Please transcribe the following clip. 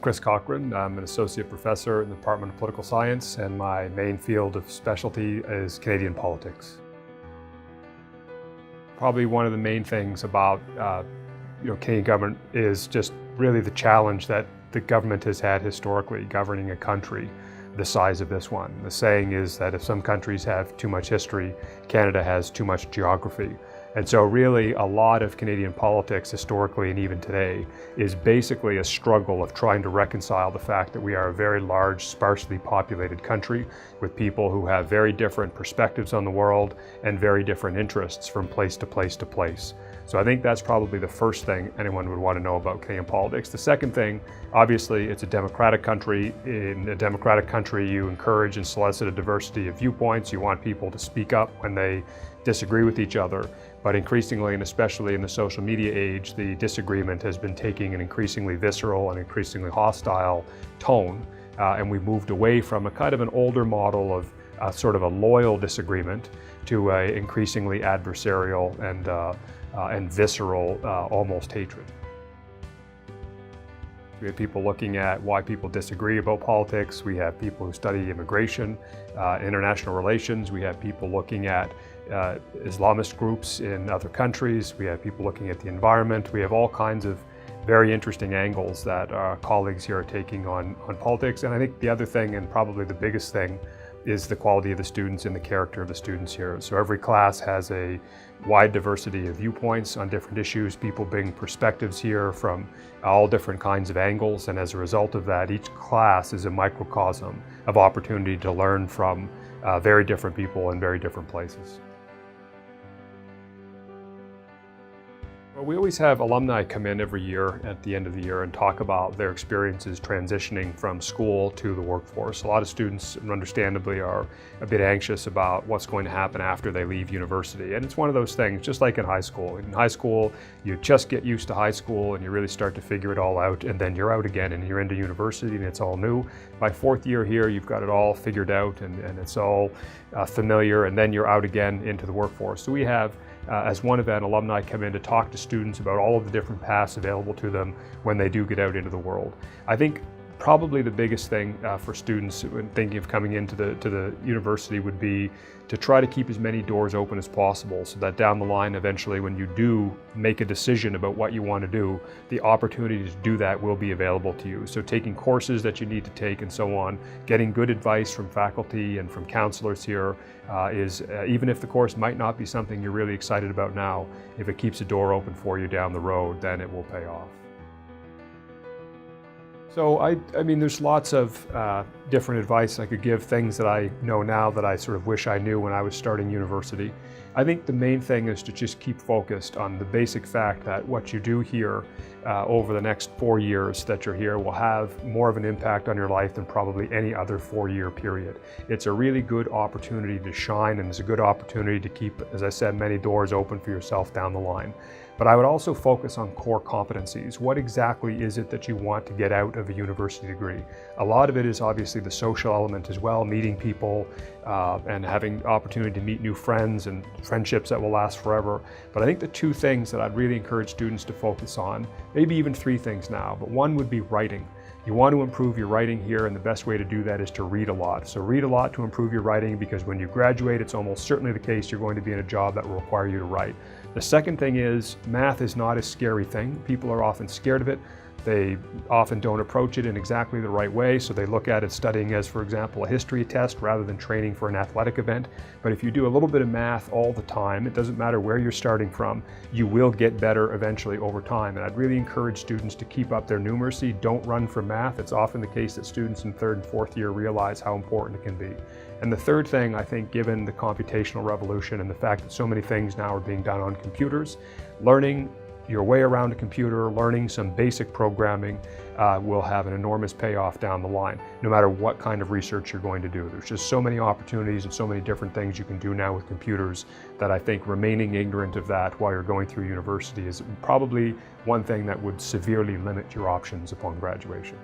Chris Cochran. I'm an associate professor in the Department of Political Science, and my main field of specialty is Canadian politics. Probably one of the main things about Canadian government is just really the challenge that the government has had historically governing a country the size of this one. The saying is that if some countries have too much history, Canada has too much geography. And so really a lot of Canadian politics historically and even today is basically a struggle of trying to reconcile the fact that we are a very large, sparsely populated country with people who have very different perspectives on the world and very different interests from place to place to place. So I think that's probably the first thing anyone would want to know about Canadian politics. The second thing, obviously, it's a democratic country. In a democratic country, you encourage and solicit a diversity of viewpoints. You want people to speak up when they disagree with each other. But increasingly, and especially in the social media age, the disagreement has been taking an increasingly visceral and increasingly hostile tone. And we've moved away from a kind of an older model of sort of a loyal disagreement to a increasingly adversarial and visceral, almost hatred. We have people looking at why people disagree about politics. We have people who study immigration, international relations. We have people looking at Islamist groups in other countries. We have people looking at the environment. We have all kinds of very interesting angles that our colleagues here are taking on politics. And I think the other thing, and probably the biggest thing, is the quality of the students and the character of the students here. So every class has a wide diversity of viewpoints on different issues, people bring perspectives here from all different kinds of angles, and as a result of that, each class is a microcosm of opportunity to learn from very different people in very different places. Well, we always have alumni come in every year at the end of the year and talk about their experiences transitioning from school to the workforce. A lot of students, understandably, are a bit anxious about what's going to happen after they leave university. And it's one of those things, just like in high school. In high school, you just get used to high school and you really start to figure it all out, and then you're out again and you're into university and it's all new. By fourth year here, you've got it all figured out and it's all familiar, and then you're out again into the workforce. So we have as one event, alumni come in to talk to students about all of the different paths available to them when they do get out into the world. I think probably the biggest thing for students when thinking of coming into the university would be to try to keep as many doors open as possible so that down the line, eventually, when you do make a decision about what you want to do, the opportunity to do that will be available to you. So taking courses that you need to take and so on, getting good advice from faculty and from counselors here is, even if the course might not be something you're really excited about now, if it keeps a door open for you down the road, then it will pay off. So I mean, there's lots of different advice I could give, things that I know now that I sort of wish I knew when I was starting university. I think the main thing is to just keep focused on the basic fact that what you do here over the next 4 years that you're here will have more of an impact on your life than probably any other 4-year period. It's a really good opportunity to shine, and it's a good opportunity to keep, as I said, many doors open for yourself down the line. But I would also focus on core competencies. What exactly is it that you want to get out of a university degree? A lot of it is obviously the social element as well, meeting people and having opportunity to meet new friends and friendships that will last forever. But I think the two things that I'd really encourage students to focus on, maybe even 3 things now, but one would be writing. You want to improve your writing here, and the best way to do that is to read a lot. So read a lot to improve your writing, because when you graduate, it's almost certainly the case you're going to be in a job that will require you to write. The second thing is, math is not a scary thing. People are often scared of it. They often don't approach it in exactly the right way, so they look at it studying as, for example, a history test rather than training for an athletic event. But if you do a little bit of math all the time, it doesn't matter where you're starting from, you will get better eventually over time. And I'd really encourage students to keep up their numeracy. Don't run from math. It's often the case that students in 3rd and 4th year realize how important it can be. And the third thing, I think, given the computational revolution and the fact that so many things now are being done on computers, learning your way around a computer, learning some basic programming will have an enormous payoff down the line, no matter what kind of research you're going to do. There's just so many opportunities and so many different things you can do now with computers that I think remaining ignorant of that while you're going through university is probably one thing that would severely limit your options upon graduation.